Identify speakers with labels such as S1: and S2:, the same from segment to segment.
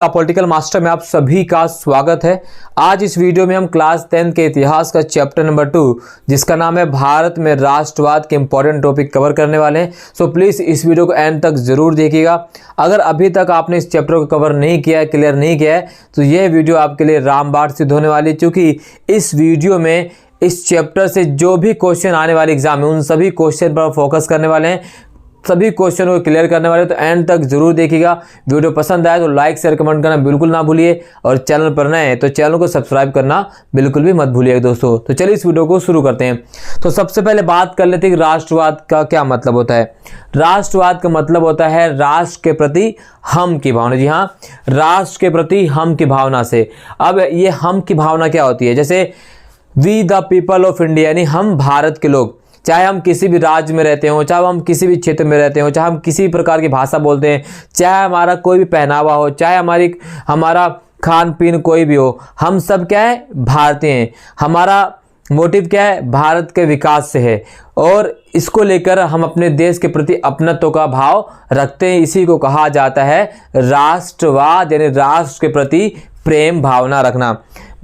S1: Political master में आप सभी का स्वागत है। आज इस वीडियो में हम क्लास 10 के इतिहास का चैप्टर नंबर 2 जिसका नाम है भारत में राष्ट्रवाद के इंपॉर्टेंट टॉपिक कवर करने वाले हैं। सो प्लीज़ इस वीडियो को एंड तक ज़रूर देखिएगा। अगर अभी तक आपने इस चैप्टर को कवर नहीं किया है, क्लियर नहीं किया है, तो यह वीडियो आपके लिए रामबाण सिद्ध होने वाली है, क्योंकि इस वीडियो में इस चैप्टर से जो भी क्वेश्चन आने वाले एग्जाम में उन सभी क्वेश्चन पर फोकस करने वाले हैं, सभी क्वेश्चन को क्लियर करने वाले। तो एंड तक जरूर देखिएगा। वीडियो पसंद आए तो लाइक शेयर कमेंट करना बिल्कुल ना भूलिए, और चैनल पर नए हैं तो चैनल को सब्सक्राइब करना बिल्कुल भी मत भूलिएगा दोस्तों। तो चलिए इस वीडियो को शुरू करते हैं। तो सबसे पहले बात कर लेते हैं कि राष्ट्रवाद का क्या मतलब होता है। राष्ट्रवाद का मतलब होता है राष्ट्र के प्रति हम की भावना। जी हाँ, राष्ट्र के प्रति हम की भावना से। अब ये हम की भावना क्या होती है? जैसे we the people of India, यानी हम भारत के लोग, चाहे हम किसी भी राज्य में रहते हो, चाहे हम किसी भी क्षेत्र में रहते हो, चाहे हम किसी भी प्रकार की भाषा बोलते हैं, चाहे हमारा कोई भी पहनावा हो, चाहे हमारा खान पीन कोई भी हो, हम सब क्या है? भारतीय हैं। हमारा मोटिव क्या है? भारत के विकास से है, और इसको लेकर हम अपने देश के प्रति अपनत्व का भाव रखते हैं। इसी को कहा जाता है राष्ट्रवाद, यानी राष्ट्र के प्रति प्रेम भावना रखना।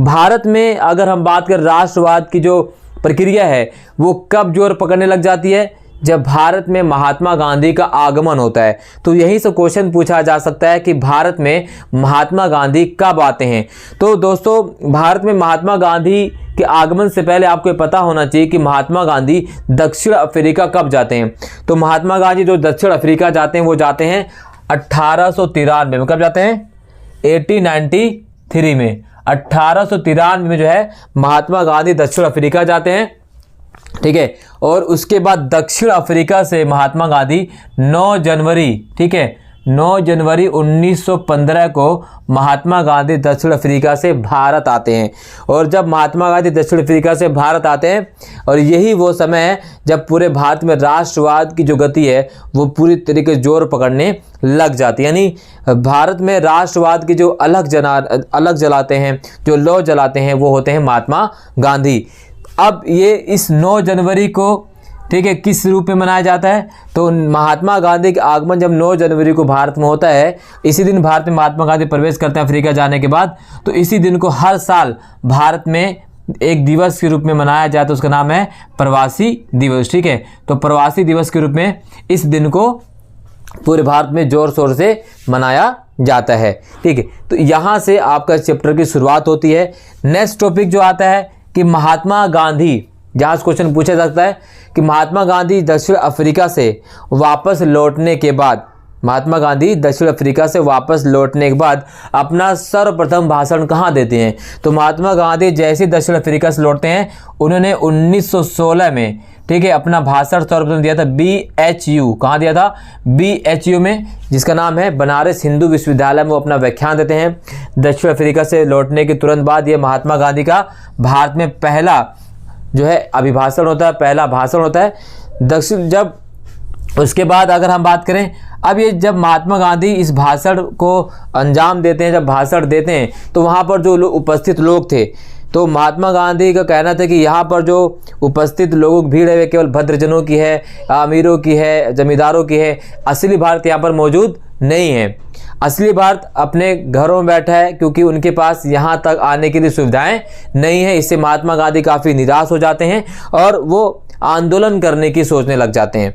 S1: भारत में अगर हम बात करें राष्ट्रवाद की जो प्रक्रिया है वो कब जोर पकड़ने लग जाती है? जब भारत में महात्मा गांधी का आगमन होता है। तो यही से क्वेश्चन पूछा जा सकता है कि भारत में महात्मा गांधी कब आते हैं। तो दोस्तों, भारत में महात्मा गांधी के आगमन से पहले आपको पता होना चाहिए कि महात्मा गांधी दक्षिण अफ्रीका कब जाते हैं। तो महात्मा गांधी जो दक्षिण अफ्रीका जाते हैं वो जाते हैं 1893 में। कब जाते हैं? 1893 में। 1893 में जो है महात्मा गांधी दक्षिण अफ्रीका जाते हैं, ठीक है। और उसके बाद दक्षिण अफ्रीका से महात्मा गांधी 9 जनवरी, ठीक है, 9 जनवरी 1915 को महात्मा गांधी दक्षिण अफ्रीका से भारत आते हैं। और जब महात्मा गांधी दक्षिण अफ्रीका से भारत आते हैं, और यही वो समय है जब पूरे भारत में राष्ट्रवाद की जो गति है वो पूरी तरीके से जोर पकड़ने लग जाती है। यानी भारत में राष्ट्रवाद की जो अलग जलाते हैं, जो लौ जलाते हैं, वो होते हैं महात्मा गांधी। अब ये इस 9 जनवरी को, ठीक है, किस रूप में मनाया जाता है? तो महात्मा गांधी का आगमन जब 9 जनवरी को भारत में होता है, इसी दिन भारत में महात्मा गांधी प्रवेश करते हैं अफ्रीका जाने के बाद। तो इसी दिन को हर साल भारत में एक दिवस के रूप में मनाया जाता है। उसका नाम है प्रवासी दिवस, ठीक है। तो प्रवासी दिवस के रूप में इस दिन को पूरे भारत में जोर शोर से मनाया जाता है, ठीक है। तो यहाँ से आपका चैप्टर की शुरुआत होती है। नेक्स्ट टॉपिक जो आता है कि महात्मा गांधी, जहाँ से क्वेश्चन पूछा जा सकता है कि महात्मा गांधी दक्षिण अफ्रीका से वापस लौटने के बाद, महात्मा गांधी दक्षिण अफ्रीका से वापस लौटने के बाद अपना सर्वप्रथम भाषण कहाँ देते हैं? तो महात्मा गांधी जैसे दक्षिण अफ्रीका से लौटते हैं, उन्होंने 1916 में, ठीक है, अपना भाषण सर्वप्रथम दिया था BHU। कहाँ दिया था? BHU में, जिसका नाम है बनारस हिंदू विश्वविद्यालय में वो अपना व्याख्यान देते हैं। दक्षिण अफ्रीका से लौटने के तुरंत बाद ये महात्मा गांधी का भारत में पहला जो है अभिभाषण होता है, पहला भाषण होता है दक्षिण। जब उसके बाद अगर हम बात करें, अब ये जब महात्मा गांधी इस भाषण को अंजाम देते हैं, जब भाषण देते हैं, तो वहाँ पर जो उपस्थित लोग थे, तो महात्मा गांधी का कहना था कि यहाँ पर जो उपस्थित लोगों की भीड़ है वे केवल भद्रजनों की है, अमीरों की है, जमींदारों की है। असली भारत यहाँ पर मौजूद नहीं है। असली भारत अपने घरों में बैठा है, क्योंकि उनके पास यहाँ तक आने के लिए सुविधाएं नहीं है। इससे महात्मा गांधी काफ़ी निराश हो जाते हैं और वो आंदोलन करने की सोचने लग जाते हैं।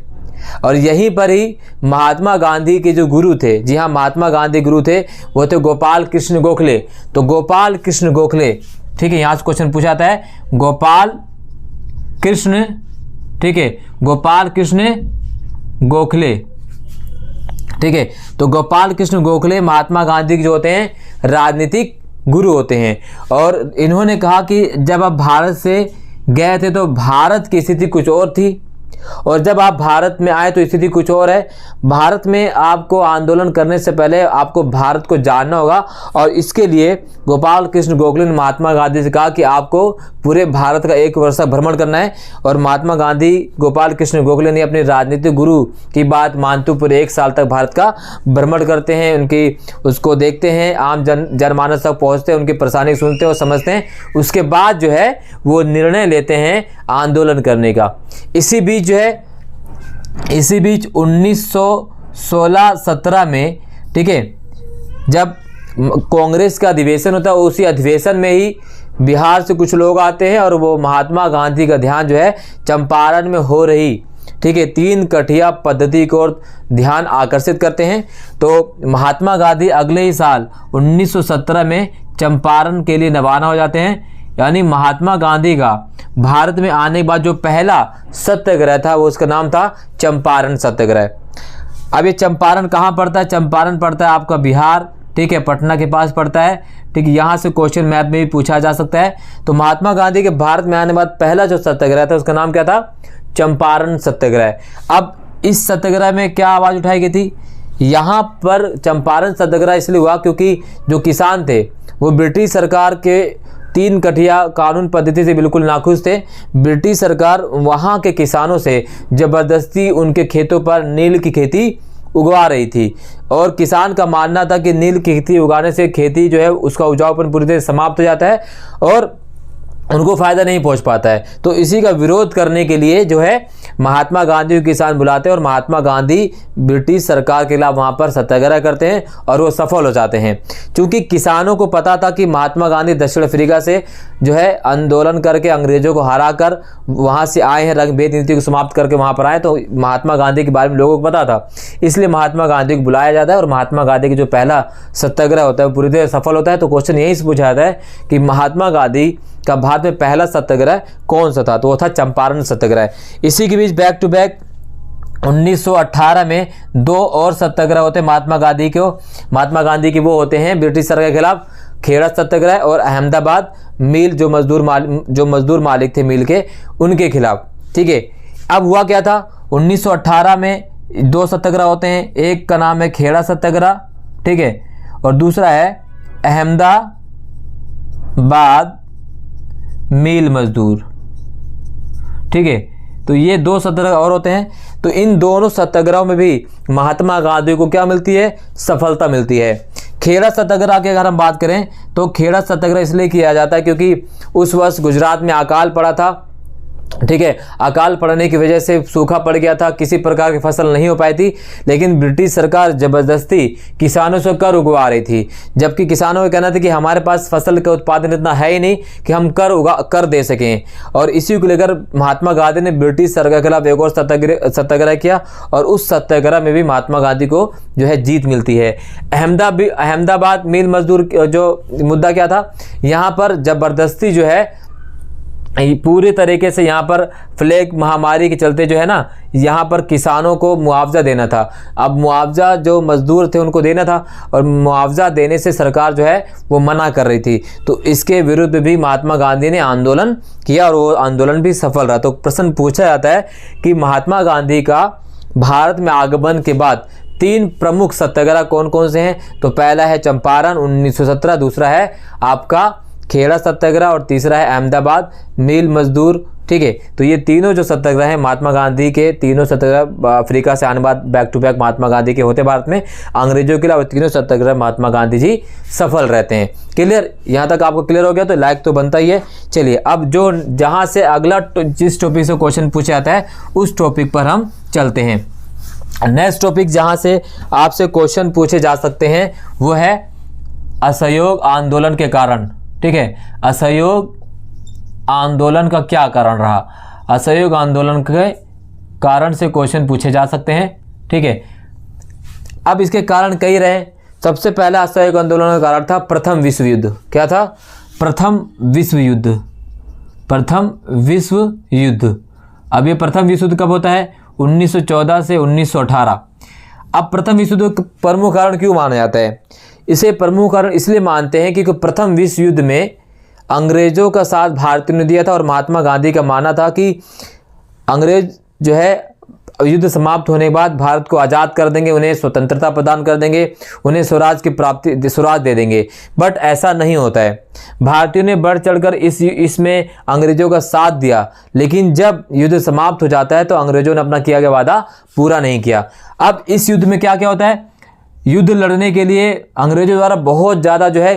S1: और यहीं पर ही महात्मा गांधी के जो गुरु थे, जी हाँ, महात्मा गांधी गुरु थे, वो थे गोपाल कृष्ण गोखले। तो गोपाल कृष्ण गोखले, ठीक है, यहाँ से क्वेश्चन पूछा जाता है गोपाल कृष्ण, ठीक है, गोपाल कृष्ण गोखले, ठीक है। तो गोपाल कृष्ण गोखले महात्मा गांधी के जो होते हैं राजनीतिक गुरु होते हैं। और इन्होंने कहा कि जब आप भारत से गए थे तो भारत की स्थिति कुछ और थी, और जब आप भारत में आए तो स्थिति कुछ और है। भारत में आपको आंदोलन करने से पहले आपको भारत को जानना होगा, और इसके लिए गोपाल कृष्ण गोखले ने महात्मा गांधी से कहा कि आपको पूरे भारत का 1 वर्ष भ्रमण करना है। और महात्मा गांधी गोपाल कृष्ण गोखले ने अपने राजनीतिक गुरु की बात मानते हुए पूरे 1 साल तक भारत का भ्रमण करते हैं, उनकी उसको देखते हैं, आम जनमानस तक पहुँचते हैं, उनकी परेशानी सुनते हैं और समझते हैं। उसके बाद जो है वो निर्णय लेते हैं आंदोलन करने का। इसी बीच 1916-17 में, ठीक है, जब कांग्रेस का अधिवेशन होता है, उसी अधिवेशन में ही बिहार से कुछ लोग आते हैं और वो महात्मा गांधी का ध्यान जो है चंपारण में हो रही, ठीक है, 3 कठिया पद्धति को ध्यान आकर्षित करते हैं। तो महात्मा गांधी अगले ही साल 1917 में चंपारण के लिए रवाना हो जाते हैं। यानी महात्मा गांधी का भारत में आने के बाद जो पहला सत्याग्रह था वो उसका नाम था चंपारण सत्याग्रह। अब ये चंपारण कहाँ पड़ता है? चंपारण पड़ता है आपका बिहार, ठीक है, पटना के पास पड़ता है, ठीक है। यहाँ से क्वेश्चन मैप में भी पूछा जा सकता है। तो महात्मा गांधी के भारत में आने के बाद पहला जो सत्याग्रह था उसका नाम क्या था? चंपारण सत्याग्रह। अब इस सत्याग्रह में क्या आवाज़ उठाई गई थी? यहाँ पर चंपारण सत्याग्रह इसलिए हुआ क्योंकि जो किसान थे वो ब्रिटिश सरकार के 3 कठिया कानून पद्धति से बिल्कुल नाखुश थे। ब्रिटिश सरकार वहाँ के किसानों से ज़बरदस्ती उनके खेतों पर नील की खेती उगवा रही थी और किसान का मानना था कि नील की खेती उगाने से खेती जो है उसका उपजाऊपन पूरी तरह समाप्त हो जाता है और उनको फ़ायदा नहीं पहुंच पाता है। तो इसी का विरोध करने के लिए जो है महात्मा गांधी को किसान बुलाते हैं और महात्मा गांधी ब्रिटिश सरकार के खिलाफ वहाँ पर सत्याग्रह करते हैं और वो सफल हो जाते हैं। क्योंकि किसानों को पता था कि महात्मा गांधी दक्षिण अफ्रीका से जो है आंदोलन करके अंग्रेज़ों को हरा कर वहाँ से आए हैं, रंगभेद नीति को समाप्त करके वहाँ पर आए, तो महात्मा गांधी के बारे में लोगों को पता था, इसलिए महात्मा गांधी को बुलाया जाता है और महात्मा गांधी की जो पहला सत्याग्रह होता है वो पूरी तरह सफल होता है। तो क्वेश्चन यही से पूछा जाता है कि महात्मा गांधी का भारत में पहला सत्याग्रह कौन सा था? तो वो था चंपारण सत्याग्रह। इसी के बीच बैक टू बैक 1918 में 2 और सत्याग्रह होते हैं महात्मा गांधी के वो होते हैं ब्रिटिश सरकार के खिलाफ, खेड़ा सत्याग्रह और अहमदाबाद मिल जो मजदूर मालिक थे मिल के, उनके खिलाफ, ठीक है। अब हुआ क्या था? 1918 में 2 सत्याग्रह होते हैं, एक का नाम है खेड़ा सत्याग्रह, ठीक है, और दूसरा है अहमदाबाद मिल मजदूर, ठीक है। तो ये 2 सत्याग्रह और होते हैं। तो इन दोनों सत्याग्रहों में भी महात्मा गांधी को क्या मिलती है? सफलता मिलती है। खेड़ा सत्याग्रह की अगर हम बात करें तो खेड़ा सत्याग्रह इसलिए किया जाता है क्योंकि उस वर्ष गुजरात में अकाल पड़ा था, ठीक है। अकाल पड़ने की वजह से सूखा पड़ गया था, किसी प्रकार की फसल नहीं हो पाई थी, लेकिन ब्रिटिश सरकार ज़बरदस्ती किसानों से कर उगवा रही थी, जबकि किसानों का कहना था कि हमारे पास फसल का उत्पादन इतना है ही नहीं कि हम कर दे सकें। और इसी को लेकर महात्मा गांधी ने ब्रिटिश सरकार के खिलाफ एक और सत्याग्रह किया और उस सत्याग्रह में भी महात्मा गांधी को जो है जीत मिलती है। अहमदाबाद मिल मजदूर जो मुद्दा क्या था? यहाँ पर ज़बरदस्ती जो है पूरी तरीके से यहाँ पर प्लेग महामारी के चलते जो है ना, यहाँ पर किसानों को मुआवजा देना था। अब मुआवजा जो मजदूर थे उनको देना था और मुआवजा देने से सरकार जो है वो मना कर रही थी। तो इसके विरुद्ध भी महात्मा गांधी ने आंदोलन किया और वो आंदोलन भी सफल रहा। तो प्रश्न पूछा जाता है कि महात्मा गांधी का भारत में आगमन के बाद 3 प्रमुख सत्याग्रह कौन कौन से हैं? तो पहला है चंपारण 1917, दूसरा है आपका खेड़ा सत्याग्रह और तीसरा है अहमदाबाद मिल मजदूर, ठीक है। तो ये तीनों जो सत्याग्रह हैं महात्मा गांधी के, तीनों सत्याग्रह अफ्रीका से आने बाद back to back Mahatma Gandhi के होते भारत में अंग्रेजों के अलावा तीनों सत्याग्रह महात्मा गांधी जी सफल रहते हैं। क्लियर? यहाँ तक आपको क्लियर हो गया तो लाइक तो बनता ही है। चलिए अब जो जहाँ से अगला जिस टॉपिक से क्वेश्चन पूछा जाता है उस टॉपिक पर हम चलते हैं। नेक्स्ट टॉपिक जहाँ से आपसे क्वेश्चन पूछे जा सकते हैं वो है असहयोग आंदोलन के कारण, ठीक है। असहयोग आंदोलन का क्या कारण रहा? असहयोग आंदोलन के कारण से क्वेश्चन पूछे जा सकते हैं, ठीक है। अब इसके कारण कई रहे। सबसे पहला असहयोग आंदोलन का कारण था प्रथम विश्व युद्ध। क्या था? प्रथम विश्व युद्ध। अब ये प्रथम विश्व युद्ध कब होता है? 1914 से 1918। अब प्रथम विश्व युद्ध का प्रमुख कारण क्यों माना जाता है? इसे प्रमुख कारण इसलिए मानते हैं क्योंकि प्रथम विश्व युद्ध में अंग्रेज़ों का साथ भारतीयों ने दिया था और महात्मा गांधी का मानना था कि अंग्रेज जो है युद्ध समाप्त होने के बाद भारत को आज़ाद कर देंगे, उन्हें स्वतंत्रता प्रदान कर देंगे, उन्हें स्वराज दे देंगे। बट ऐसा नहीं होता है। भारतीयों ने बढ़ चढ़कर इसमें अंग्रेज़ों का साथ दिया, लेकिन जब युद्ध समाप्त हो जाता है तो अंग्रेज़ों ने अपना किया गया वादा पूरा नहीं किया। अब इस युद्ध में क्या क्या होता है? युद्ध लड़ने के लिए अंग्रेज़ों द्वारा बहुत ज़्यादा जो है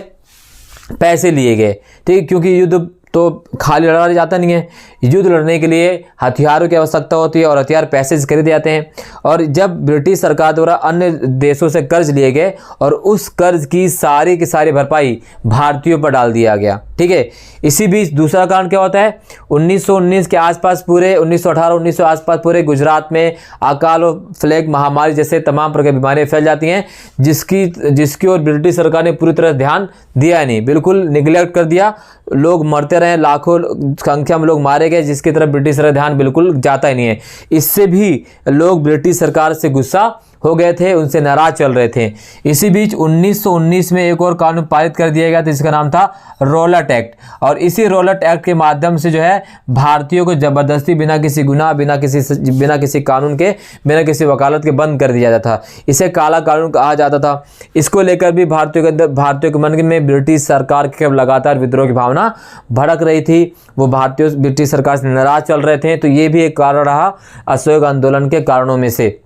S1: पैसे लिए गए, ठीक, क्योंकि युद्ध तो खाली लड़ा जाता नहीं है। युद्ध लड़ने के लिए हथियारों की आवश्यकता होती है और हथियार पैसे से खरीदे जाते हैं। और जब ब्रिटिश सरकार द्वारा अन्य देशों से कर्ज लिए गए और उस कर्ज की सारी भरपाई भारतीयों पर डाल दिया गया, ठीक है। इसी बीच दूसरा कारण क्या होता है, 1919 के आसपास पूरे 1918-1900 आसपास पूरे गुजरात में अकाल और प्लेग महामारी जैसे तमाम प्रकार की बीमारियां फैल जाती हैं, जिसकी ओर ब्रिटिश सरकार ने पूरी तरह ध्यान दिया नहीं, बिल्कुल निगलेक्ट कर दिया। लोग मरते रहे, लाखों संख्या में लोग मारे गए, जिसकी तरफ ब्रिटिश सरकार ध्यान बिल्कुल जाता ही नहीं है। इससे भी लोग ब्रिटिश सरकार से गुस्सा हो गए थे, उनसे नाराज चल रहे थे। इसी बीच 1919 में एक और कानून पारित कर दिया गया था, जिसका नाम था रॉलेट एक्ट। और इसी रॉलेट एक्ट के माध्यम से जो है भारतीयों को जबरदस्ती बिना किसी गुनाह, बिना किसी कानून के, बिना किसी वकालत के बंद कर दिया जाता था। इसे काला कानून कहा जाता था। इसको लेकर भी भारतीयों के मन में ब्रिटिश सरकार के लगातार विद्रोह की भावना भड़क रही थी। वो भारतीय ब्रिटिश सरकार से नाराज चल रहे थे। तो ये भी एक कारण रहा असहयोग आंदोलन के कारणों में से,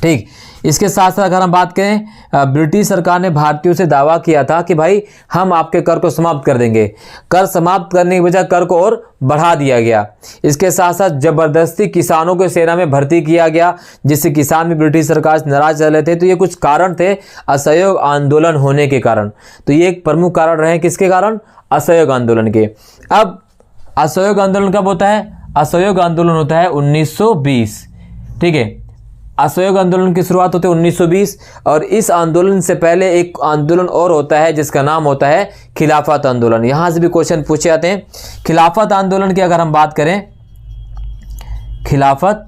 S1: ठीक। इसके साथ साथ अगर हम बात करें, ब्रिटिश सरकार ने भारतीयों से दावा किया था कि भाई हम आपके कर को समाप्त कर देंगे। कर समाप्त करने की बजाय कर को और बढ़ा दिया गया। इसके साथ साथ जबरदस्ती किसानों को सेना में भर्ती किया गया, जिससे किसान भी ब्रिटिश सरकार से नाराज चल रहे थे। तो ये कुछ कारण थे असहयोग आंदोलन होने के कारण। तो ये एक प्रमुख कारण रहे, किसके कारण, असहयोग आंदोलन के। अब असहयोग आंदोलन कब होता है, असहयोग आंदोलन होता है 1920, ठीक है। असहयोग आंदोलन की शुरुआत होती है 1920। और इस आंदोलन से पहले एक आंदोलन और होता है जिसका नाम होता है खिलाफत आंदोलन। यहाँ से भी क्वेश्चन पूछे जाते हैं। खिलाफत आंदोलन की अगर हम बात करें, खिलाफत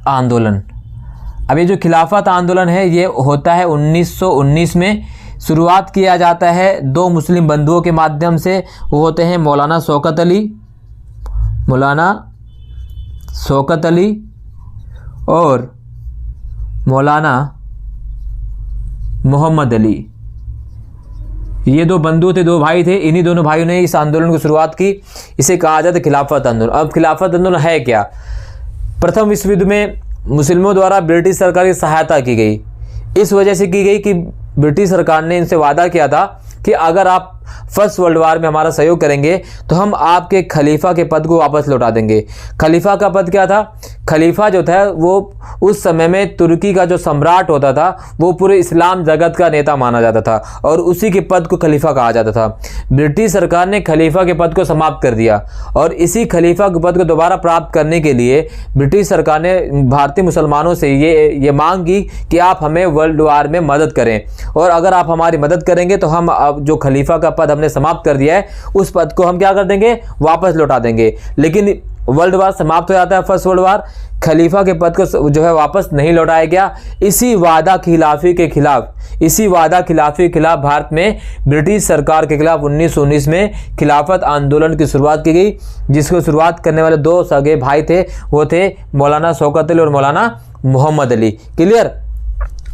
S1: आंदोलन, अब ये जो खिलाफत आंदोलन है ये होता है 1919 में। शुरुआत किया जाता है दो मुस्लिम बंधुओं के माध्यम से। वो होते हैं मौलाना शौकत अली और मौलाना मोहम्मद अली। ये दो बंधु थे, दो भाई थे। इन्हीं दोनों भाइयों ने इस आंदोलन की शुरुआत की। इसे कहा जाता है खिलाफत आंदोलन। अब खिलाफत आंदोलन है क्या, प्रथम विश्व युद्ध में मुस्लिमों द्वारा ब्रिटिश सरकार की सहायता की गई। इस वजह से की गई कि ब्रिटिश सरकार ने इनसे वादा किया था कि अगर आप फर्स्ट वर्ल्ड वार में हमारा सहयोग करेंगे तो हम आपके खलीफा के पद को वापस लौटा देंगे। खलीफा का पद क्या था, खलीफा जो था वो उस समय में तुर्की का जो सम्राट होता था वो पूरे इस्लाम जगत का नेता माना जाता था और उसी के पद को खलीफा कहा जाता था। ब्रिटिश सरकार ने खलीफा के पद को समाप्त कर दिया और इसी खलीफा के पद को दोबारा प्राप्त करने के लिए ब्रिटिश सरकार ने भारतीय मुसलमानों से ये मांग की कि आप हमें वर्ल्ड वार में मदद करें और अगर आप हमारी मदद करेंगे तो हम अब जो खलीफा का पद हमने समाप्त कर दिया है उस पद को हम क्या कर देंगे, वापस लौटा देंगे। लेकिन वर्ल्ड वार समाप्त हो जाता है, फर्स्ट वर्ल्ड वार, खलीफा के पद को जो है वापस नहीं लौटाया गया। इसी वादा खिलाफी के खिलाफ भारत में ब्रिटिश सरकार के खिलाफ 1919 में खिलाफत आंदोलन की शुरुआत की गई, जिसको शुरुआत करने वाले दो सगे भाई थे, वो थे मौलाना शौकत अली और मौलाना मोहम्मद अली। क्लियर,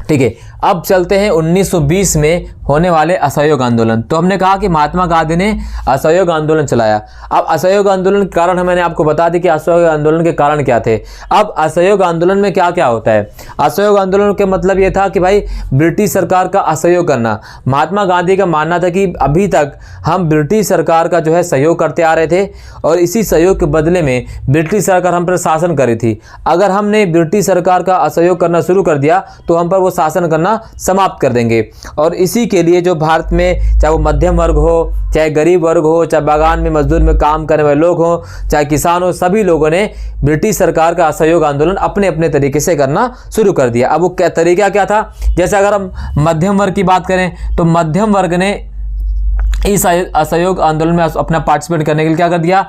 S1: ठीक है। अब चलते हैं 1920 में होने वाले असहयोग आंदोलन। तो हमने कहा कि महात्मा गांधी ने असहयोग आंदोलन चलाया। अब असहयोग आंदोलन के कारण मैंने आपको बता दी कि असहयोग आंदोलन के कारण क्या थे। अब असहयोग आंदोलन में क्या क्या होता है, असहयोग आंदोलन के मतलब ये था कि भाई ब्रिटिश सरकार का असहयोग करना। महात्मा गांधी का मानना था कि अभी तक हम ब्रिटिश सरकार का जो है सहयोग करते आ रहे थे और इसी सहयोग के बदले में ब्रिटिश सरकार हम पर शासन कर रही थी। अगर हमने ब्रिटिश सरकार का असहयोग करना शुरू कर दिया तो हम पर वो शासन करना समाप्त कर देंगे। और इसी के लिए जो भारत में चाहे वो मध्यम वर्ग हो, चाहे गरीब वर्ग हो, चाहे बागान में मजदूर में काम करने वाले लोग हो, चाहे किसान हो, सभी लोगों ने ब्रिटिश सरकार का असहयोग आंदोलन अपने अपने तरीके से करना शुरू कर दिया। अब वो क्या तरीका क्या था, जैसे अगर हम मध्यम वर्ग की बात करें तो मध्यम वर्ग ने इस असहयोग आंदोलन में अपना पार्टिसिपेट करने के लिए क्या कर दिया,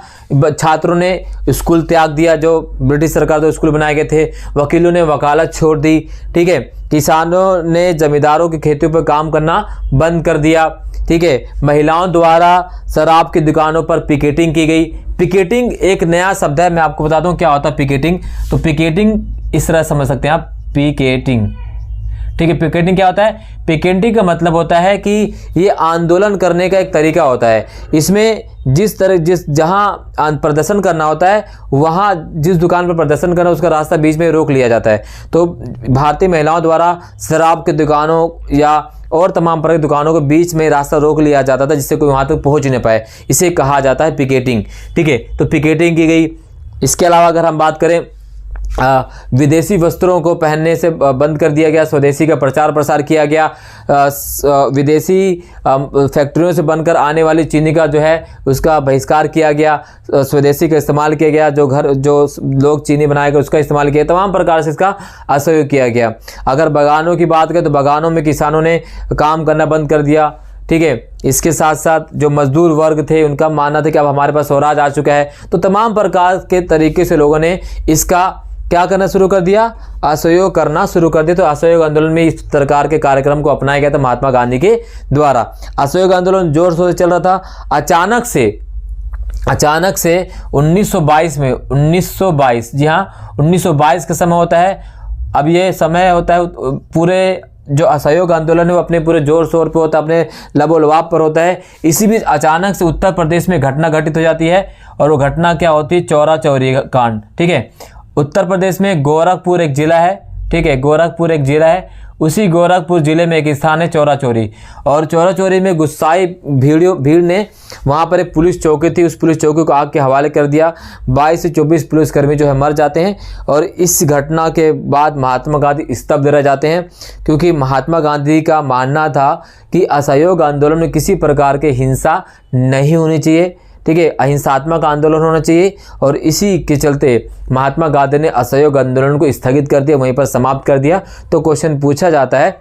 S1: छात्रों ने स्कूल त्याग दिया, जो ब्रिटिश सरकार द्वारा स्कूल बनाए गए थे। वकीलों ने वकालत छोड़ दी, ठीक है। किसानों ने जमींदारों की खेतों पर काम करना बंद कर दिया, ठीक है। महिलाओं द्वारा शराब की दुकानों पर पिकेटिंग की गई। पिकेटिंग एक नया शब्द है, मैं आपको बताता हूँ क्या होता है पिकेटिंग। तो पिकेटिंग इस तरह समझ सकते हैं आप, पिकेटिंग, ठीक है। पिकेटिंग क्या होता है? पिकेटिंग का मतलब होता है कि ये आंदोलन करने का एक तरीका होता है। इसमें जहां प्रदर्शन करना होता है, वहां जिस दुकान पर प्रदर्शन करना उसका रास्ता बीच में रोक लिया जाता है। तो भारतीय महिलाओं द्वारा शराब की दुकानों या और तमाम प्रकार की दुकानों के बीच में रास्ता रोक लिया जाता था, जिससे कोई वहां तक पहुंच नहीं पाए। इसे कहा जाता है पिकेटिंग। ठीक है, तो पिकेटिंग की गई। इसके अलावा अगर हम बात करें, विदेशी वस्त्रों को पहनने से बंद कर दिया गया, स्वदेशी का प्रचार प्रसार किया गया। विदेशी फैक्ट्रियों से बनकर आने वाली चीनी का जो है उसका बहिष्कार किया गया, स्वदेशी का इस्तेमाल किया गया। जो लोग चीनी बनाएगा उसका इस्तेमाल किया, तमाम प्रकार से इसका असहयोग किया गया। अगर बागानों की बात करें तो बागानों में किसानों ने काम करना बंद कर दिया। ठीक है, इसके साथ साथ जो मजदूर वर्ग थे उनका मानना था कि अब हमारे पास स्वराज आ चुका है। तो तमाम प्रकार के तरीके से लोगों ने इसका क्या करना शुरू कर दिया? असहयोग करना शुरू कर दिया। तो असहयोग आंदोलन में इस प्रकार के कार्यक्रम को अपनाया गया था महात्मा गांधी के द्वारा। असहयोग आंदोलन जोर शोर से चल रहा था। अचानक से 1922 में 1922, जी हाँ 1922 का समय होता है। अब ये समय होता है पूरे जो असहयोग आंदोलन है वो अपने पूरे जोर शोर पे होता है, अपने लबोलबाब पर होता है। इसी बीच अचानक से उत्तर प्रदेश में घटना घटित हो जाती है, और वो घटना क्या होती है? चौरा चौरी कांड। ठीक है, उत्तर प्रदेश में गोरखपुर एक जिला है। ठीक है, गोरखपुर एक जिला है। उसी गोरखपुर जिले में एक स्थान है चौरा चौरी, और चौरा चौरी में गुस्साई भीड़ ने वहाँ पर एक पुलिस चौकी थी, उस पुलिस चौकी को आग के हवाले कर दिया। 22 से 24 पुलिसकर्मी जो है मर जाते हैं। और इस घटना के बाद महात्मा गांधी स्तब्ध रह जाते हैं, क्योंकि महात्मा गांधी का मानना था कि असहयोग आंदोलन में किसी प्रकार की हिंसा नहीं होनी चाहिए। ठीक है, अहिंसात्मक आंदोलन होना चाहिए। और इसी के चलते महात्मा गांधी ने असहयोग आंदोलन को स्थगित कर दिया, वहीं पर समाप्त कर दिया। तो क्वेश्चन पूछा जाता है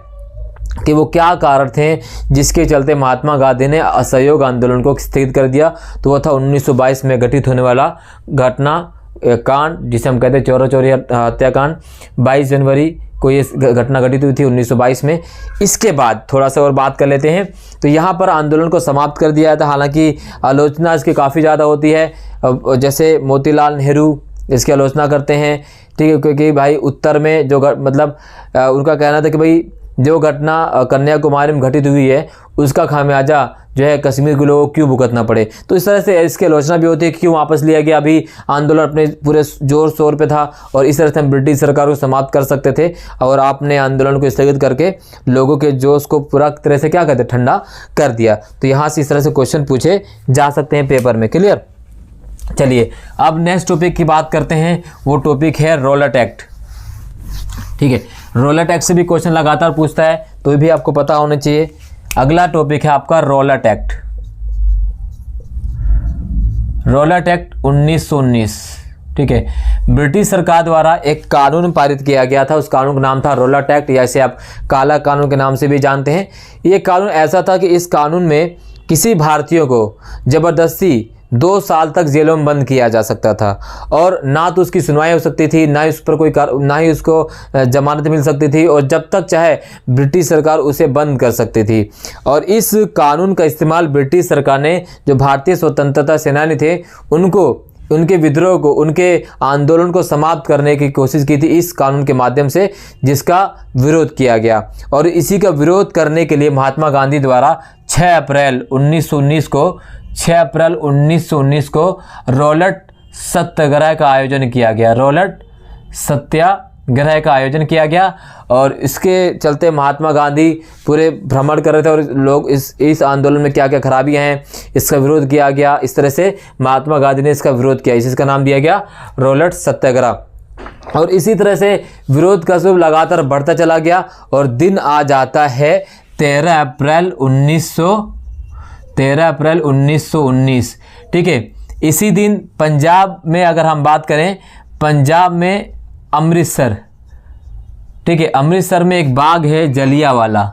S1: कि वो क्या कारण थे जिसके चलते महात्मा गांधी ने असहयोग आंदोलन को स्थगित कर दिया? तो वो था 1922 में घटित होने वाला घटना कांड, जिसे हम कहते हैं चौरा चौरी हत्याकांड। 22 जनवरी को ये घटना घटित हुई थी 1922 में। इसके बाद थोड़ा सा और बात कर लेते हैं। तो यहाँ पर आंदोलन को समाप्त कर दिया था। हालांकि आलोचना इसकी काफ़ी ज़्यादा होती है, जैसे मोतीलाल नेहरू इसकी आलोचना करते हैं। ठीक है, क्योंकि भाई उत्तर में जो मतलब उनका कहना था कि भाई जो घटना कन्याकुमारी में घटित हुई है उसका खामियाजा जो है कश्मीर के लोगों को क्यों भुगतना पड़े। तो इस तरह से इसकी आलोचना भी होती है कि क्यों वापस लिया गया, अभी आंदोलन अपने पूरे जोर शोर पे था, और इस तरह से हम ब्रिटिश सरकार को समाप्त कर सकते थे, और आपने आंदोलन को स्थगित करके लोगों के जोश को पूरा तरह से क्या कहते हैं, ठंडा कर दिया। तो यहाँ से इस तरह से क्वेश्चन पूछे जा सकते हैं पेपर में। क्लियर? चलिए अब नेक्स्ट टॉपिक की बात करते हैं। वो टॉपिक है रॉलेट एक्ट। ठीक है, रॉलेट एक्ट से भी क्वेश्चन लगातार पूछता है, तो ये भी आपको पता होना चाहिए। अगला टॉपिक है आपका रॉलेट एक्ट। Rowlatt act 1919। ठीक है, ब्रिटिश सरकार द्वारा एक कानून पारित किया गया था। उस कानून का नाम था रॉलेट एक्ट, या इसे आप काला कानून के नाम से भी जानते हैं। ये कानून ऐसा था कि इस कानून में किसी भारतीय को जबरदस्ती 2 साल तक जेलों में बंद किया जा सकता था, और ना तो उसकी सुनवाई हो सकती थी, ना उस पर ना ही उसको जमानत मिल सकती थी, और जब तक चाहे ब्रिटिश सरकार उसे बंद कर सकती थी। और इस कानून का इस्तेमाल ब्रिटिश सरकार ने जो भारतीय स्वतंत्रता सेनानी थे उनको, उनके विद्रोह को, उनके आंदोलन को समाप्त करने की कोशिश की थी इस कानून के माध्यम से, जिसका विरोध किया गया। और इसी का विरोध करने के लिए महात्मा गांधी द्वारा 6 अप्रैल 1919 को रॉलेट सत्याग्रह का आयोजन किया गया। रॉलेट सत्याग्रह का आयोजन किया गया, और इसके चलते महात्मा गांधी पूरे भ्रमण कर रहे थे, और लोग इस आंदोलन में क्या क्या खराबियां हैं इसका विरोध किया गया। इस तरह से महात्मा गांधी ने इसका विरोध किया, इसका नाम दिया गया रॉलेट सत्याग्रह। और इसी तरह से विरोध का स्वरूप लगातार बढ़ता चला गया, और दिन आ जाता है 13 अप्रैल 1919। ठीक है, इसी दिन पंजाब में अगर हम बात करें, पंजाब में अमृतसर, ठीक है, अमृतसर में एक बाग है जलियांवाला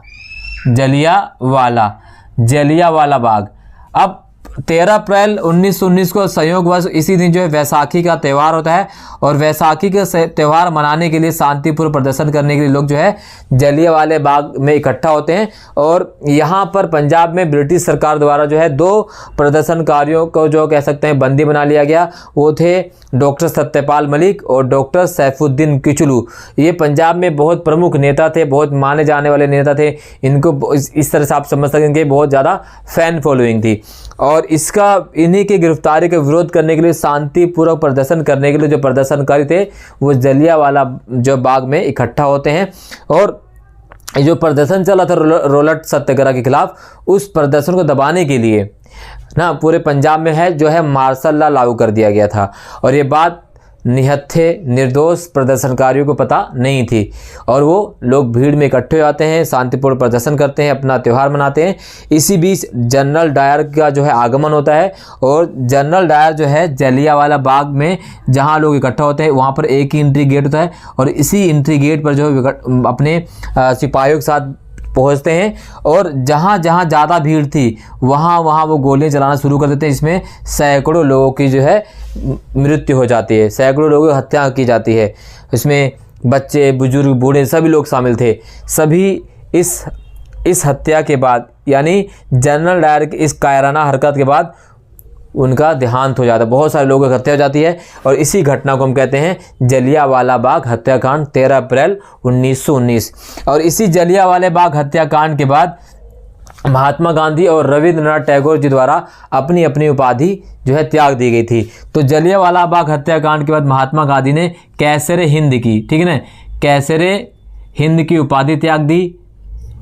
S1: बाग। अब 13 अप्रैल 1919 को संयोगवश इसी दिन जो है वैसाखी का त्यौहार होता है और वैसाखी का त्यौहार मनाने के लिए शांतिपूर्ण प्रदर्शन करने के लिए लोग जो है जलियांवाला बाग में इकट्ठा होते हैं। और यहाँ पर पंजाब में ब्रिटिश सरकार द्वारा जो है 2 प्रदर्शनकारियों को जो कह सकते हैं बंदी बना लिया गया। वो थे डॉक्टर सत्यपाल मलिक और डॉक्टर सैफुद्दीन किचलू। ये पंजाब में बहुत प्रमुख नेता थे, बहुत माने जाने वाले नेता थे। इनको इस तरह से आप समझ सकते हैं कि बहुत ज़्यादा फैन फॉलोइंग थी। और इन्हीं की गिरफ्तारी का विरोध करने के लिए शांतिपूर्वक प्रदर्शन करने के लिए जो प्रदर्शनकारी थे वो जलियांवाला जो बाग में इकट्ठा होते हैं। और जो प्रदर्शन चला था रॉलेट सत्याग्रह के खिलाफ, उस प्रदर्शन को दबाने के लिए ना पूरे पंजाब में है जो है मार्शल लॉ लागू कर दिया गया था। और ये बात निहत्थे निर्दोष प्रदर्शनकारियों को पता नहीं थी और वो लोग भीड़ में इकट्ठे हो जाते हैं, शांतिपूर्ण प्रदर्शन करते हैं, अपना त्यौहार मनाते हैं। इसी बीच जनरल डायर का जो है आगमन होता है और जनरल डायर जो है जलियांवाला बाग में जहाँ लोग इकट्ठा होते हैं वहाँ पर एक ही एंट्री गेट होता है और इसी एंट्री गेट पर जो है अपने सिपाहियों के साथ पहुंचते हैं और जहाँ जहाँ ज़्यादा भीड़ थी वहाँ वो गोलियां चलाना शुरू कर देते हैं। इसमें सैकड़ों लोगों की जो है मृत्यु हो जाती है, सैकड़ों लोगों की हत्या की जाती है। इसमें बच्चे, बुजुर्ग, बूढ़े सभी लोग शामिल थे। सभी इस हत्या के बाद यानी जनरल डायर की इस कायराना हरकत के बाद उनका देहांत हो जाता है, बहुत सारे लोगों की हत्या हो जाती है। और इसी घटना को हम कहते हैं जलियांवाला बाग हत्याकांड 13 अप्रैल 1919। और इसी जलियांवाला बाग हत्याकांड के बाद महात्मा गांधी और रविंद्रनाथ टैगोर जी द्वारा अपनी अपनी उपाधि जो है त्याग दी गई थी। तो जलियांवाला बाग हत्याकांड के बाद महात्मा गांधी ने कैसरे हिंद की, ठीक है ना, कैसरे हिंद की उपाधि त्याग दी।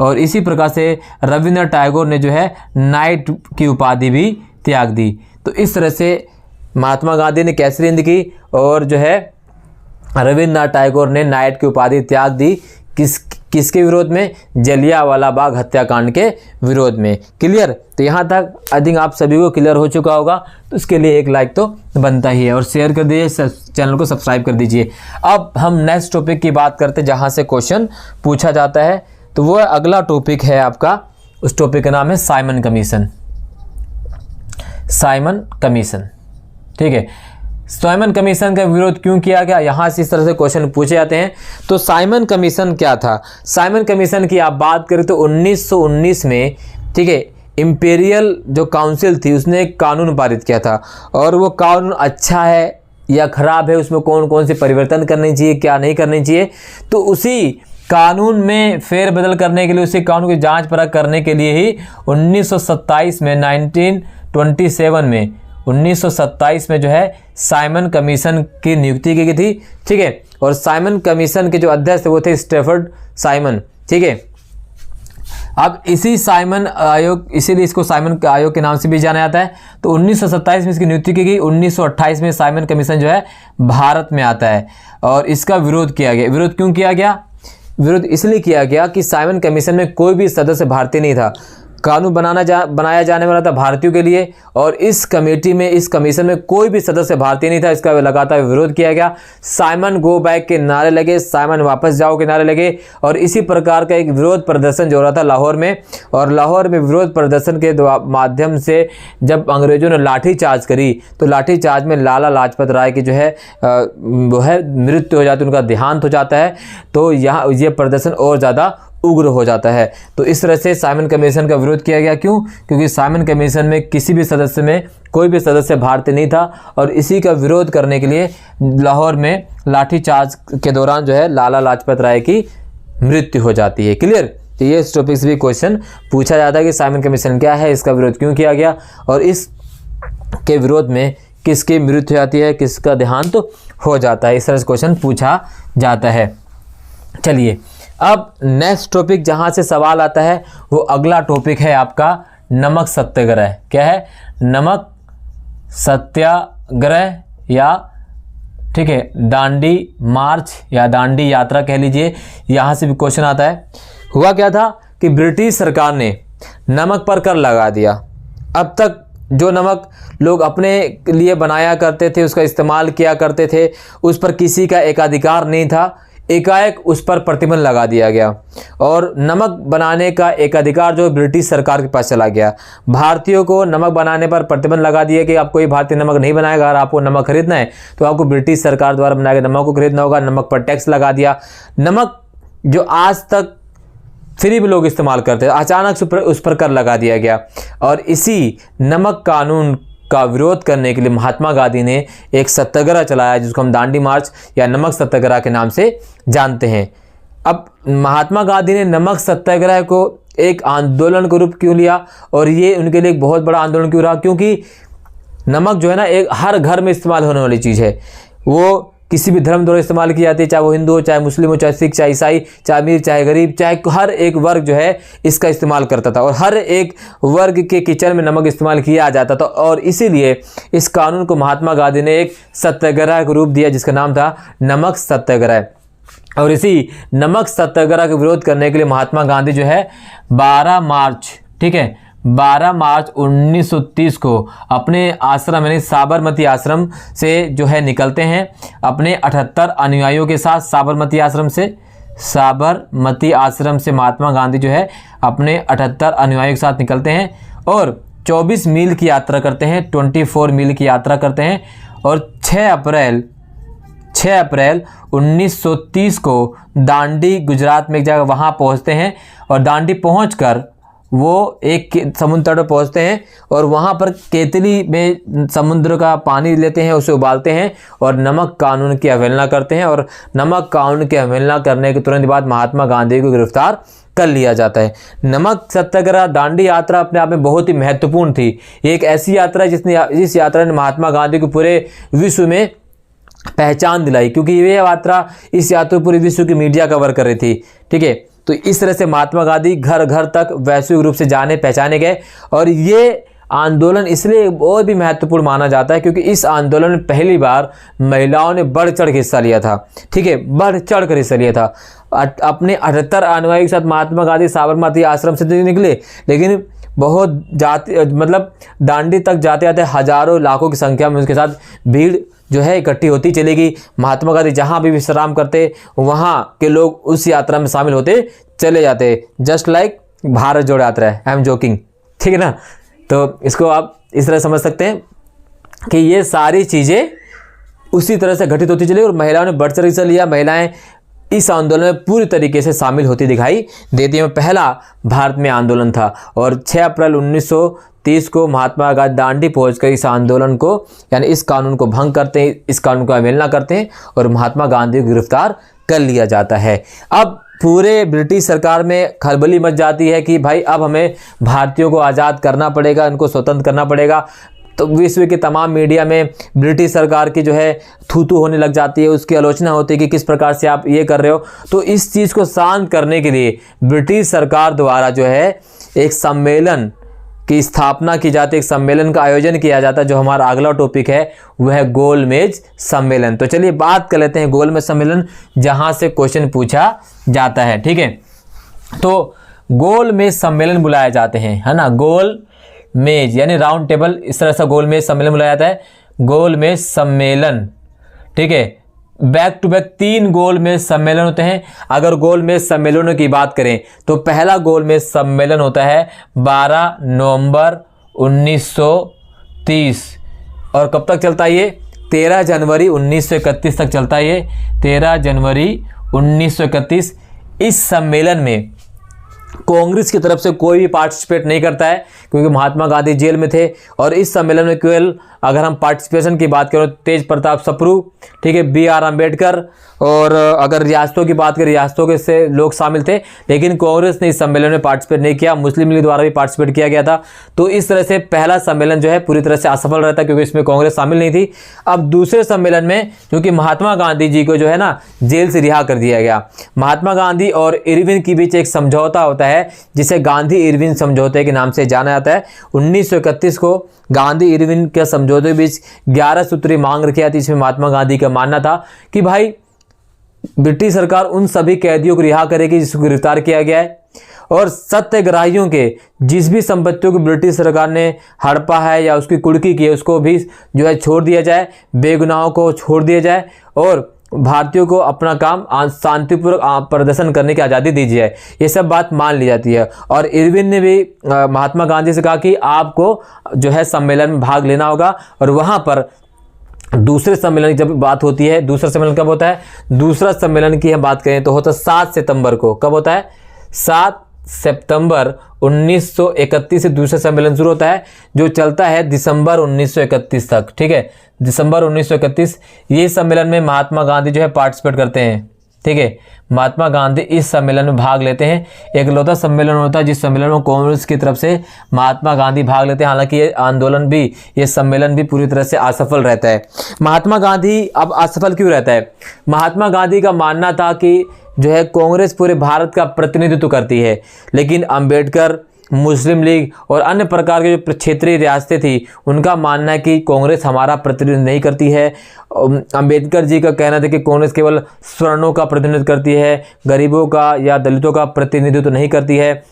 S1: और इसी प्रकार से रविंद्रनाथ टैगोर ने जो है नाइट की उपाधि भी त्याग दी। तो इस तरह से महात्मा गांधी ने कैसरी हिंद की और जो है रविंद्रनाथ टैगोर ने नाइट की उपाधि त्याग दी। किसके विरोध में? जलियांवाला बाग हत्याकांड के विरोध में। क्लियर? तो यहाँ तक आई थिंक आप सभी को क्लियर हो चुका होगा। तो इसके लिए एक लाइक तो बनता ही है और शेयर कर दीजिए, चैनल को सब्सक्राइब कर दीजिए। अब हम नेक्स्ट टॉपिक की बात करते हैं जहाँ से क्वेश्चन पूछा जाता है। तो वो अगला टॉपिक है आपका, उस टॉपिक का नाम है साइमन कमीशन। साइमन कमीशन, ठीक है। साइमन कमीशन का विरोध क्यों किया गया, यहाँ से इस तरह से क्वेश्चन पूछे जाते हैं। तो साइमन कमीशन क्या था? साइमन कमीशन की आप बात करें तो 1919 में, ठीक है, इंपीरियल जो काउंसिल थी उसने एक कानून पारित किया था। और वो कानून अच्छा है या ख़राब है, उसमें कौन कौन से परिवर्तन करने चाहिए, क्या नहीं करने चाहिए, तो उसी कानून में फेरबदल करने के लिए, उसी कानून की जांच परख करने के लिए ही 1927 में 1927 में जो है साइमन कमीशन की नियुक्ति की गई थी, ठीक है। और साइमन कमीशन के जो अध्यक्ष थे वो थे स्टैफर्ड साइमन, ठीक है। अब इसी साइमन आयोग, इसीलिए इसको साइमन आयोग के नाम से भी जाना जाता है। तो 1927 में इसकी नियुक्ति की गई। 1928 में साइमन कमीशन जो है भारत में आता है और इसका विरोध किया गया। विरोध क्यों किया गया? विरोध इसलिए किया गया कि साइमन कमीशन में कोई भी सदस्य भारतीय नहीं था। कानून बनाया जाने वाला था भारतीयों के लिए और इस कमेटी में, इस कमीशन में कोई भी सदस्य भारतीय नहीं था। इसका लगातार विरोध किया गया। साइमन गो बैक के नारे लगे, साइमन वापस जाओ के नारे लगे और इसी प्रकार का एक विरोध प्रदर्शन जो हो रहा था लाहौर में। और लाहौर में विरोध प्रदर्शन के माध्यम से जब अंग्रेजों ने लाठीचार्ज करी तो लाठीचार्ज में लाला लाजपत राय की जो है वो है मृत्यु हो जाती है, उनका देहांत हो जाता है। तो यहाँ ये प्रदर्शन और ज़्यादा उग्र हो जाता है। तो इस तरह से साइमन कमीशन का विरोध किया गया। क्यों? क्योंकि साइमन कमीशन में किसी भी सदस्य में कोई भी सदस्य भारतीय नहीं था और इसी का विरोध करने के लिए लाहौर में लाठीचार्ज के दौरान जो है लाला लाजपत राय की मृत्यु हो जाती है। क्लियर? तो ये इस टॉपिक से भी क्वेश्चन पूछा जाता है कि साइमन कमीशन क्या है, इसका विरोध क्यों किया गया और इस के विरोध में किसकी मृत्यु हो जाती है, किसका देहांत हो जाता है। इस तरह से क्वेश्चन पूछा जाता है। चलिए अब नेक्स्ट टॉपिक जहाँ से सवाल आता है वो अगला टॉपिक है आपका नमक सत्याग्रह। क्या है? नमक सत्याग्रह या ठीक है दांडी मार्च या दांडी यात्रा कह लीजिए। यहाँ से भी क्वेश्चन आता है। हुआ क्या था कि ब्रिटिश सरकार ने नमक पर कर लगा दिया। अब तक जो नमक लोग अपने लिए बनाया करते थे, उसका इस्तेमाल किया करते थे, उस पर किसी का एकाधिकार नहीं था। एकाएक उस पर प्रतिबंध लगा दिया गया और नमक बनाने का एक अधिकार जो ब्रिटिश सरकार के पास चला गया। भारतीयों को नमक बनाने पर प्रतिबंध लगा दिया कि आप कोई भारतीय नमक नहीं बनाएगा। अगर आपको नमक खरीदना है तो आपको ब्रिटिश सरकार द्वारा बनाए गए नमक को खरीदना होगा। नमक पर टैक्स लगा दिया। नमक जो आज तक फ्री में लोग इस्तेमाल करते हैं, अचानक से उस पर कर लगा दिया गया। और इसी नमक कानून का विरोध करने के लिए महात्मा गांधी ने एक सत्याग्रह चलाया जिसको हम दांडी मार्च या नमक सत्याग्रह के नाम से जानते हैं। अब महात्मा गांधी ने नमक सत्याग्रह को एक आंदोलन के रूप क्यों लिया और ये उनके लिए एक बहुत बड़ा आंदोलन क्यों रहा? क्योंकि नमक जो है ना एक हर घर में इस्तेमाल होने वाली चीज़ है। वो किसी भी धर्म द्वारा इस्तेमाल की जाती है, चाहे वो हिंदू हो, चाहे मुस्लिम हो, चाहे सिख, चाहे ईसाई, चाहे अमीर, चाहे गरीब, चाहे हर एक वर्ग जो है इसका इस्तेमाल करता था और हर एक वर्ग के किचन में नमक इस्तेमाल किया जाता था। और इसीलिए इस कानून को महात्मा गांधी ने एक सत्याग्रह का रूप दिया जिसका नाम था नमक सत्याग्रह। और इसी नमक सत्याग्रह का विरोध करने के लिए महात्मा गांधी जो है 12 मार्च, ठीक है, 12 मार्च 1930 को अपने आश्रम यानी साबरमती आश्रम से जो है निकलते हैं अपने 78 अनुयायियों के साथ। साबरमती आश्रम से महात्मा गांधी जो है अपने 78 अनुयायियों के साथ निकलते हैं और 24 मील की यात्रा करते हैं, 24 मील की यात्रा करते हैं। और 6 अप्रैल 1930 को दांडी गुजरात में एक जगह वहाँ पहुँचते हैं और दांडी पहुँचकर वो एक समुद्र तट पर पहुँचते हैं और वहाँ पर केतली में समुद्र का पानी लेते हैं, उसे उबालते हैं और नमक कानून की अवहेलना करते हैं। और नमक कानून की अवहेलना करने के तुरंत बाद महात्मा गांधी को गिरफ्तार कर लिया जाता है। नमक सत्याग्रह दांडी यात्रा अपने आप में बहुत ही महत्वपूर्ण थी। एक ऐसी यात्रा जिस यात्रा ने महात्मा गांधी को पूरे विश्व में पहचान दिलाई, क्योंकि इस यात्रा पूरे विश्व की मीडिया कवर कर रही थी, ठीक है। तो इस तरह से महात्मा गांधी घर घर तक वैश्विक रूप से जाने पहचाने गए। और ये आंदोलन इसलिए बहुत भी महत्वपूर्ण माना जाता है क्योंकि इस आंदोलन में पहली बार महिलाओं ने बढ़ चढ़ के हिस्सा लिया था, ठीक है, बढ़ चढ़ कर हिस्सा लिया था। अपने 78 अनुयायियों के साथ महात्मा गांधी साबरमती आश्रम से तो निकले, लेकिन बहुत दांडी तक जाते जाते हजारों लाखों की संख्या में उसके साथ भीड़ जो है इकट्ठी होती चलेगी। महात्मा गांधी जहाँ भी विश्राम करते वहाँ के लोग उस यात्रा में शामिल होते चले जाते, जस्ट लाइक भारत जोड़ो यात्रा है। आई एम जोकिंग, ठीक है ना। तो इसको आप इस तरह समझ सकते हैं कि ये सारी चीज़ें उसी तरह से घटित होती चली और महिलाओं ने बढ़ चढ़ हिस्सा लिया। महिलाएं इस आंदोलन में पूरी तरीके से शामिल होती दिखाई देती हैं। पहला भारत में आंदोलन था और 6 अप्रैल 1930 को महात्मा गांधी दांडी पहुंचकर इस आंदोलन को यानी इस कानून को भंग करते हैं, इस कानून को अवहेलना करते हैं और महात्मा गांधी को गिरफ्तार कर लिया जाता है। अब पूरे ब्रिटिश सरकार में खलबली मच जाती है कि भाई अब हमें भारतीयों को आज़ाद करना पड़ेगा, इनको स्वतंत्र करना पड़ेगा। तो विश्व के तमाम मीडिया में ब्रिटिश सरकार की जो है थू होने लग जाती है, उसकी आलोचना होती है कि किस प्रकार से आप ये कर रहे हो। तो इस चीज़ को शांत करने के लिए ब्रिटिश सरकार द्वारा जो है एक सम्मेलन की स्थापना की जाती है, एक सम्मेलन का आयोजन किया जाता है। जो हमारा अगला टॉपिक है वह है गोलमेज सम्मेलन। तो चलिए बात कर लेते हैं गोलमेज सम्मेलन, जहाँ से क्वेश्चन पूछा जाता है, ठीक है। तो गोलमेज सम्मेलन बुलाए जाते हैं, है ना, गोल मेज यानी राउंड टेबल, इस तरह से गोलमेज सम्मेलन बुलाया जाता है, गोलमेज सम्मेलन, ठीक है। बैक टू बैक 3 गोलमेज सम्मेलन होते हैं। अगर गोलमेज सम्मेलनों की बात करें तो पहला गोलमेज सम्मेलन होता है 12 नवंबर 1930 और कब तक चलता है ये? 13 जनवरी 1931 तक चलता है ये, 13 जनवरी 1931। इस सम्मेलन में कांग्रेस की तरफ से कोई भी पार्टिसिपेट नहीं करता है क्योंकि महात्मा गांधी जेल में थे। और इस सम्मेलन में केवल अगर हम पार्टिसिपेशन की बात करें तेज प्रताप सप्रू, ठीक है, BR अम्बेडकर और अगर रियासतों की बात करें रियासतों के से लोग शामिल थे, लेकिन कांग्रेस ने इस सम्मेलन में पार्टिसिपेट नहीं किया। मुस्लिम लीग द्वारा भी पार्टिसिपेट किया गया था। तो इस तरह से पहला सम्मेलन जो है पूरी तरह से असफल रहता क्योंकि इसमें कांग्रेस शामिल नहीं थी। अब दूसरे सम्मेलन में क्योंकि महात्मा गांधी जी को जो है ना जेल से रिहा कर दिया गया, महात्मा गांधी और इरविन के बीच एक समझौता होता है जिसे गांधी इरविन समझौते के नाम से जाना जाता है। 1931 को गांधी इरविन के समझौते के बीच 11 सूत्री मांग रखी जाती, इसमें महात्मा गांधी का मानना था कि भाई ब्रिटिश सरकार उन सभी कैदियों को रिहा करेगी जिसको गिरफ्तार किया गया है और सत्याग्रहियों के जिस भी संपत्तियों को ब्रिटिश सरकार ने हड़पा है या उसकी कुर्की की है उसको भी जो है छोड़ दिया जाए, बेगुनाहों को छोड़ दिया जाए और भारतीयों को अपना काम शांतिपूर्वक प्रदर्शन करने की आज़ादी दी जाए, ये सब बात मान ली जाती है। और इरविन ने भी महात्मा गांधी से कहा कि आपको जो है सम्मेलन में भाग लेना होगा, और वहाँ पर दूसरे सम्मेलन की जब बात होती है, दूसरा सम्मेलन कब होता है, दूसरा सम्मेलन की हम बात करें तो होता है 7 सितंबर को। कब होता है? 7 सितंबर 1931 से दूसरा सम्मेलन शुरू होता है, जो चलता है दिसंबर 1931 तक। ठीक है, दिसंबर 1931 ये सम्मेलन में महात्मा गांधी जो है पार्टिसिपेट करते हैं। ठीक है, महात्मा गांधी इस सम्मेलन में भाग लेते हैं। एकलौता सम्मेलन होता है जिस सम्मेलन में कांग्रेस की तरफ से महात्मा गांधी भाग लेते हैं। हालांकि ये आंदोलन भी, ये सम्मेलन भी पूरी तरह से असफल रहता है। महात्मा गांधी अब असफल क्यों रहता है? महात्मा गांधी का मानना था कि जो है कांग्रेस पूरे भारत का प्रतिनिधित्व करती है, लेकिन अंबेडकर, मुस्लिम लीग और अन्य प्रकार के जो क्षेत्रीय रियासतें थी, उनका मानना है कि कांग्रेस हमारा प्रतिनिधित्व नहीं करती है। अंबेडकर जी का कहना था कि कांग्रेस केवल सवर्णों का प्रतिनिधित्व करती है, गरीबों का या दलितों का प्रतिनिधित्व नहीं करती है।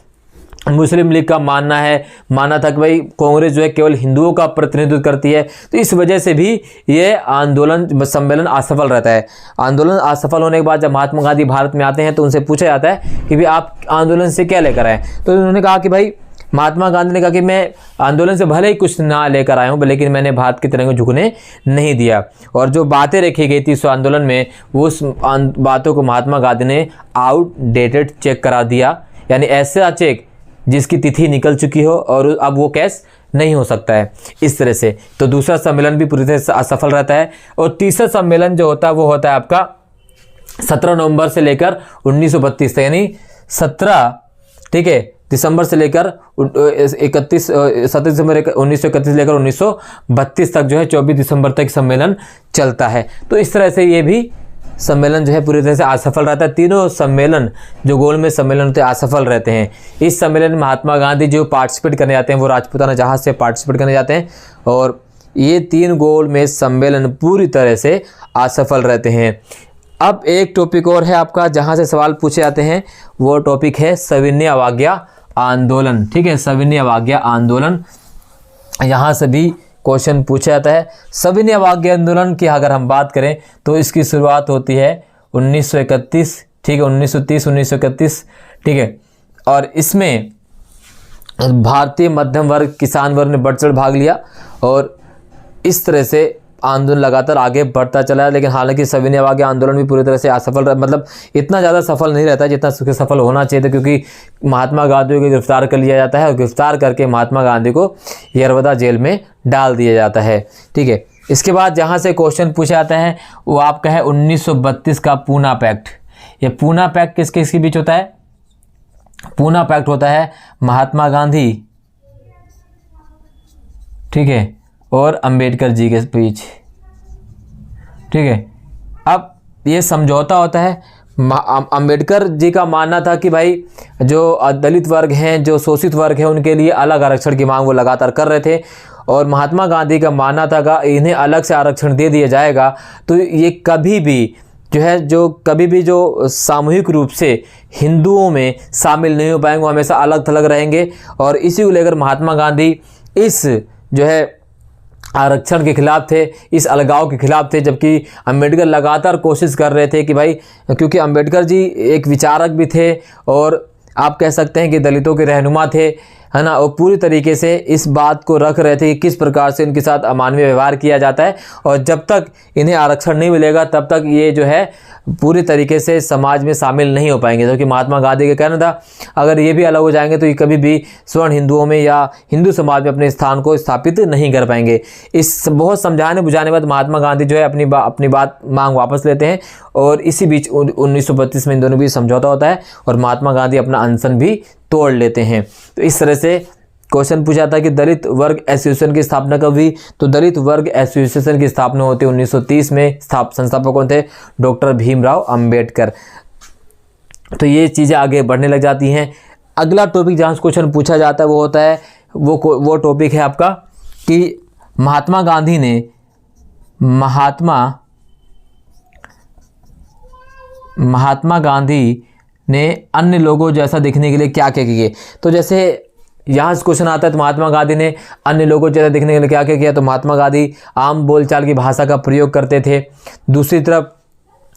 S1: मुस्लिम लीग का मानना था कि भाई कांग्रेस जो है केवल हिंदुओं का प्रतिनिधित्व करती है। तो इस वजह से भी ये आंदोलन, सम्मेलन असफल रहता है। आंदोलन असफल होने के बाद जब महात्मा गांधी भारत में आते हैं तो उनसे पूछा जाता है कि भाई आप आंदोलन से क्या लेकर आए? तो उन्होंने कहा कि भाई, महात्मा गांधी ने कहा कि मैं आंदोलन से भले ही कुछ ना लेकर आया हूँ, लेकिन मैंने भारत की तिरंगे झुकने नहीं दिया। और जो बातें रखी गई थी इस आंदोलन में, वो उस बातों को महात्मा गांधी ने आउटडेटेड चेक करा दिया, यानी ऐसा चेक जिसकी तिथि निकल चुकी हो और अब वो कैश नहीं हो सकता है, इस तरह से। तो दूसरा सम्मेलन भी पूरी तरह से असफल रहता है। और तीसरा सम्मेलन जो होता है वो होता है आपका 17 नवंबर से लेकर 1932 तक, यानी 17, ठीक है, दिसंबर से लेकर 17 दिसंबर 1931 से लेकर 1932 तक जो है 24 दिसंबर तक सम्मेलन चलता है। तो इस तरह से ये भी सम्मेलन जो है पूरी तरह से असफल रहता है। तीनों सम्मेलन जो गोलमेज सम्मेलन होते हैं असफल रहते हैं। इस सम्मेलन में महात्मा गांधी जो पार्टिसिपेट करने जाते हैं वो राजपूताना जहाज से पार्टिसिपेट करने जाते हैं, और ये 3 गोलमेज सम्मेलन पूरी तरह से असफल रहते हैं। अब एक टॉपिक और है आपका जहाँ से सवाल पूछे जाते हैं, वो टॉपिक है सविनय अवज्ञा आंदोलन। ठीक है, सविनय अवज्ञा आंदोलन, यहाँ से भी क्वेश्चन पूछा जाता है। सविनय अवज्ञा आंदोलन की अगर हम बात करें तो इसकी शुरुआत होती है 1931, ठीक है, 1930 1931, ठीक है। और इसमें भारतीय मध्यम वर्ग, किसान वर्ग ने बढ़ चढ़ भाग लिया, और इस तरह से आंदोलन लगातार आगे बढ़ता चला। लेकिन हालांकि सविनय अवज्ञा आंदोलन भी पूरी तरह से असफल, मतलब इतना ज़्यादा सफल नहीं रहता जितना सफल होना चाहिए था, क्योंकि महात्मा गांधी को गिरफ्तार कर लिया जाता है, और गिरफ्तार करके महात्मा गांधी को यरवदा जेल में डाल दिया जाता है। ठीक है, इसके बाद जहाँ से क्वेश्चन पूछा जाता है वो आपका है 1932 का पूना पैक्ट। ये पूना पैक्ट किसके किसके बीच होता है? पूना पैक्ट होता है महात्मा गांधी, ठीक है, और अंबेडकर जी के बीच। ठीक है, अब ये समझौता होता है। अंबेडकर जी का मानना था कि भाई जो दलित वर्ग हैं, जो शोषित वर्ग हैं, उनके लिए अलग आरक्षण की मांग वो लगातार कर रहे थे, और महात्मा गांधी का मानना था कि इन्हें अलग से आरक्षण दे दिया जाएगा तो ये कभी भी जो सामूहिक रूप से हिंदुओं में शामिल नहीं हो पाएंगे, वो हमेशा अलग थलग रहेंगे। और इसी को लेकर महात्मा गांधी इस जो है आरक्षण के खिलाफ थे, इस अलगाव के खिलाफ थे, जबकि अंबेडकर लगातार कोशिश कर रहे थे कि भाई, क्योंकि अंबेडकर जी एक विचारक भी थे और आप कह सकते हैं कि दलितों के रहनुमा थे, है ना, और पूरी तरीके से इस बात को रख रहे थे कि किस प्रकार से इनके साथ अमानवीय व्यवहार किया जाता है, और जब तक इन्हें आरक्षण नहीं मिलेगा तब तक ये जो है पूरी तरीके से समाज में शामिल नहीं हो पाएंगे। क्योंकि महात्मा गांधी का कहना था अगर ये भी अलग हो जाएंगे तो ये कभी भी स्वर्ण हिंदुओं में या हिंदू समाज में अपने स्थान को स्थापित नहीं कर पाएंगे। इस बहुत समझाने बुझाने के बाद महात्मा गांधी जो है अपनी बात मांग वापस लेते हैं, और इसी बीच 1932 में इन दोनों के बीच समझौता होता है और महात्मा गांधी अपना अनशन भी तोड़ लेते हैं। तो इस तरह से क्वेश्चन पूछा था कि दलित वर्ग एसोसिएशन की स्थापना कब हुई? तो दलित वर्ग एसोसिएशन की स्थापना होती है 1930 में। संस्थापक कौन थे? डॉक्टर भीमराव अंबेडकर। तो ये चीज़ें आगे बढ़ने लग जाती हैं। अगला टॉपिक जहाँ से क्वेश्चन पूछा जाता है वो होता है वो टॉपिक है आपका कि महात्मा गांधी ने अन्य लोगों जैसा दिखने के लिए क्या क्या किए? तो जैसे यहाँ से क्वेश्चन आता है तो महात्मा गांधी ने अन्य लोगों जैसा दिखने के लिए क्या क्या किया? तो महात्मा गांधी आम बोलचाल की भाषा का प्रयोग करते थे। दूसरी तरफ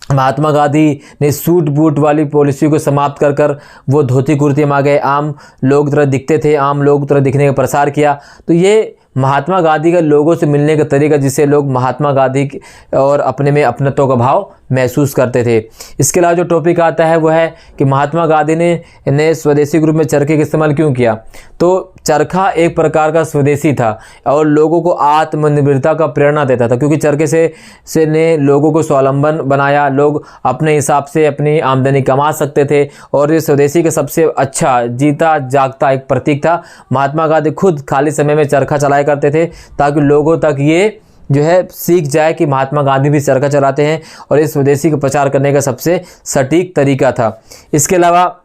S1: महात्मा गांधी ने सूट बूट वाली पॉलिसी को समाप्त कर कर वो धोती कुर्ती में आ गए, आम लोग की तरह दिखते थे, आम लोग की तरह दिखने का प्रसार किया। तो ये महात्मा गांधी का लोगों से मिलने का तरीका, जिससे लोग महात्मा गांधी और अपने में अपनत्व का भाव महसूस करते थे। इसके अलावा जो टॉपिक आता है वो है कि महात्मा गांधी ने स्वदेशी ग्रुप में चरखे का इस्तेमाल क्यों किया। तो चरखा एक प्रकार का स्वदेशी था और लोगों को आत्मनिर्भरता का प्रेरणा देता था, क्योंकि चरखे से ने लोगों को स्वावलंबन बनाया, लोग अपने हिसाब से अपनी आमदनी कमा सकते थे और ये स्वदेशी का सबसे अच्छा जीता जागता एक प्रतीक था। महात्मा गांधी खुद खाली समय में चरखा चलाया करते थे ताकि लोगों तक ये जो है सीख जाए कि महात्मा गांधी भी चरखा चलाते हैं, और इस स्वदेशी का प्रचार करने का सबसे सटीक तरीका था। इसके अलावा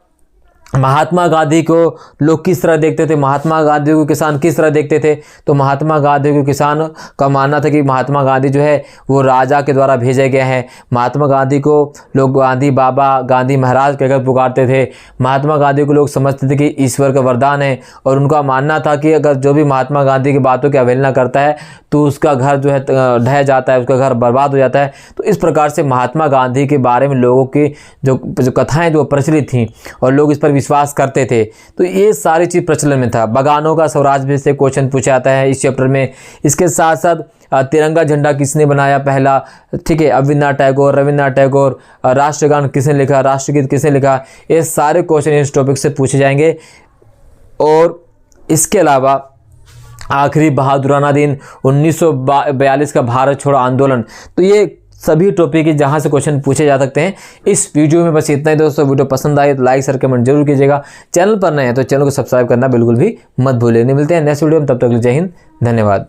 S1: महात्मा गांधी को लोग किस तरह देखते थे, महात्मा गांधी को किसान किस तरह देखते थे। तो महात्मा गांधी को किसान का मानना था कि महात्मा गांधी जो है वो राजा के द्वारा भेजे गए हैं। महात्मा गांधी को लोग गांधी बाबा, गांधी महाराज कहकर पुकारते थे। महात्मा गांधी को लोग समझते थे कि ईश्वर का वरदान है, और उनका मानना था कि अगर जो भी महात्मा गांधी की बातों की अवहेलना करता है तो उसका घर जो है ढह जाता है, उसका घर बर्बाद हो जाता है। तो इस प्रकार से महात्मा गांधी के बारे में लोगों की जो कथाएँ जो प्रचलित थीं और लोग इस पर विश्वास करते थे, तो ये सारी चीज़ प्रचलन में था। बगानों का स्वराज भी से क्वेश्चन पूछा जाता है इस चैप्टर में। इसके साथ साथ तिरंगा झंडा किसने बनाया पहला, ठीक है, रविन्द्रनाथ टैगोर, राष्ट्रगान किसने लिखा, राष्ट्रगीत किसने लिखा, ये सारे क्वेश्चन इस टॉपिक से पूछे जाएंगे। और इसके अलावा आखिरी बहादुराना दिन 1942 का भारत छोड़ो आंदोलन, तो ये सभी टॉपिक जहां से क्वेश्चन पूछे जा सकते हैं। इस वीडियो में बस इतना ही दोस्तों। वीडियो पसंद आए तो लाइक शेयर कमेंट जरूर कीजिएगा। चैनल पर नए हैं तो चैनल को सब्सक्राइब करना बिल्कुल भी मत भूलिए। मिलते हैं नेक्स्ट वीडियो में, तब तक जय हिंद, धन्यवाद।